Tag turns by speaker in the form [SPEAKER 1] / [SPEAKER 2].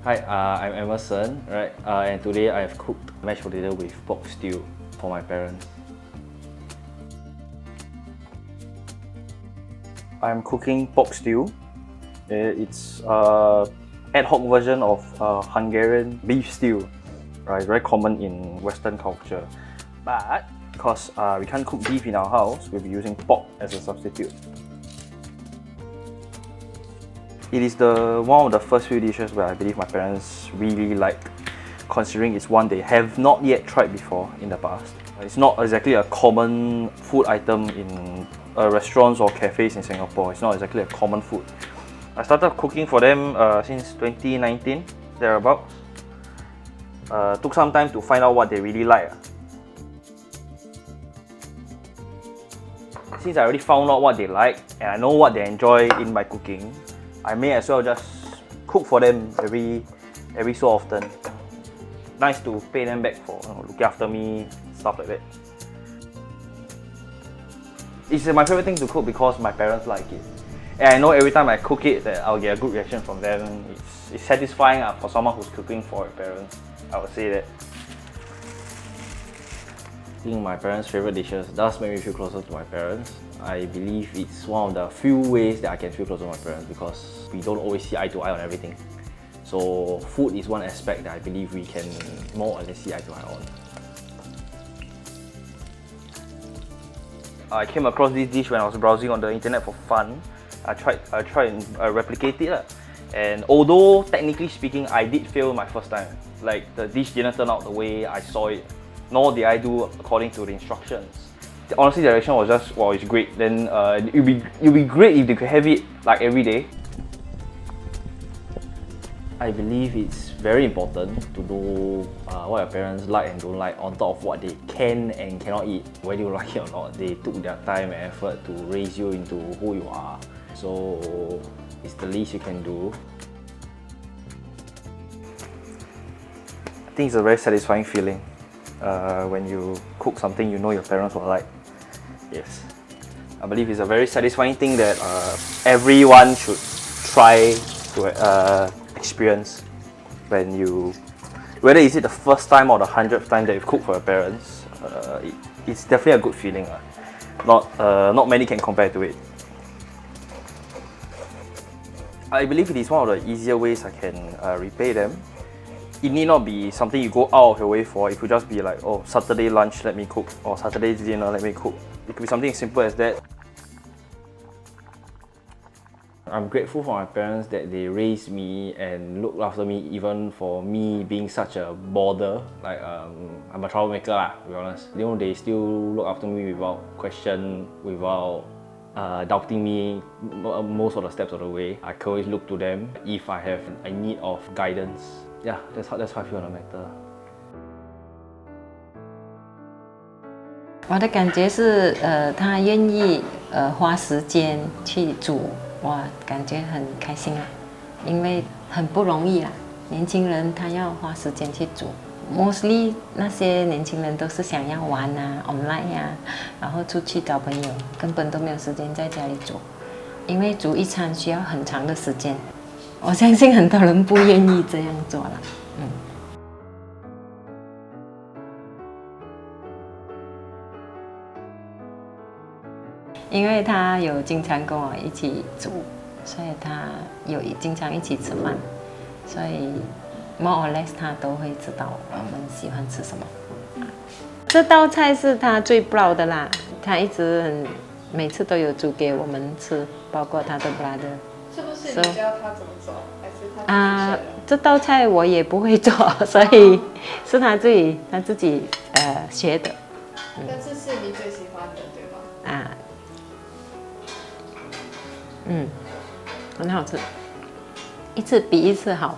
[SPEAKER 1] Hi, I'm Emerson, right? And today I have cooked mashed potato with pork stew for my parents. I'm cooking pork stew. It's ad hoc version of Hungarian beef stew, right? Very common in Western culture. But because we can't cook beef in our house, we'll be using pork as a substitute. It is one of the first few dishes where I believe my parents really liked, considering it's one they have not yet tried before in the past. It's not exactly a common food item in restaurants or cafes in Singapore. It's not exactly a common food. I started cooking for them since 2019, thereabouts. Took some time to find out what they really like. Since I already found out what they like and I know what they enjoy in my cooking, I may as well just cook for them every so often. Nice to pay them back for looking after me, stuff like that. It's my favorite thing to cook because my parents like it. And I know every time I cook it that I'll get a good reaction from them. It's satisfying for someone who's cooking for their parents. I would say that. Eating my parents' favorite dishes does make me feel closer to my parents. I believe it's one of the few ways that I can feel closer to my parents because we don't always see eye to eye on everything. So food is one aspect that I believe we can more or less see eye to eye on. I came across this dish when I was browsing on the internet for fun. I tried and replicate it. And although technically speaking, I did fail my first time. Like the dish didn't turn out the way I saw it, nor did I do according to the instructions. Honestly, the direction was just, wow, it's great. Then it'd be great if they could have it like every day. I believe it's very important to know what your parents like and don't like on top of what they can and cannot eat. Whether you like it or not, they took their time and effort to raise you into who you are. So it's the least you can do. I think it's a very satisfying feeling when you cook something you know your parents will like. Yes. I believe it's a very satisfying thing that everyone should try to experience whether is it the first time or the 100th time that you've cooked for your parents. It's definitely a good feeling. Not many can compare to it. I believe it is one of the easier ways I can repay them. It need not be something you go out of your way for. It could just be like, oh, Saturday lunch, let me cook, or Saturday dinner, let me cook. It could be something as simple as that. I'm grateful for my parents that they raised me and looked after me even for me being such a bother. Like, I'm a troublemaker to be honest. You know, they still look after me without question, without doubting me most of the steps of the way. I can always look to them if I have a need of guidance. Yeah, that's how I feel on the matter.
[SPEAKER 2] 我的感觉是，他愿意花时间去煮，我感觉很开心啊，因为很不容易啦。年轻人他要花时间去煮 ，mostly 那些年轻人都是想要玩啊 ，online 啊，然后出去找朋友，根本都没有时间在家里煮，因为煮一餐需要很长的时间。我相信很多人不愿意这样做了，因为他有经常跟我一起煮，所以他有经常一起吃饭，所以 more or less 他都会知道我们喜欢吃什么。这道菜是他最 proud 的啦，他一直每次都有煮给我们吃，包括他的 brother。
[SPEAKER 3] 是不是你教他怎么做，还是他自己学的？
[SPEAKER 2] 这道菜我也不会做，所以是他自己学的。
[SPEAKER 3] 但是是你最喜欢的，对吧？
[SPEAKER 2] 很好吃，一次比一次好。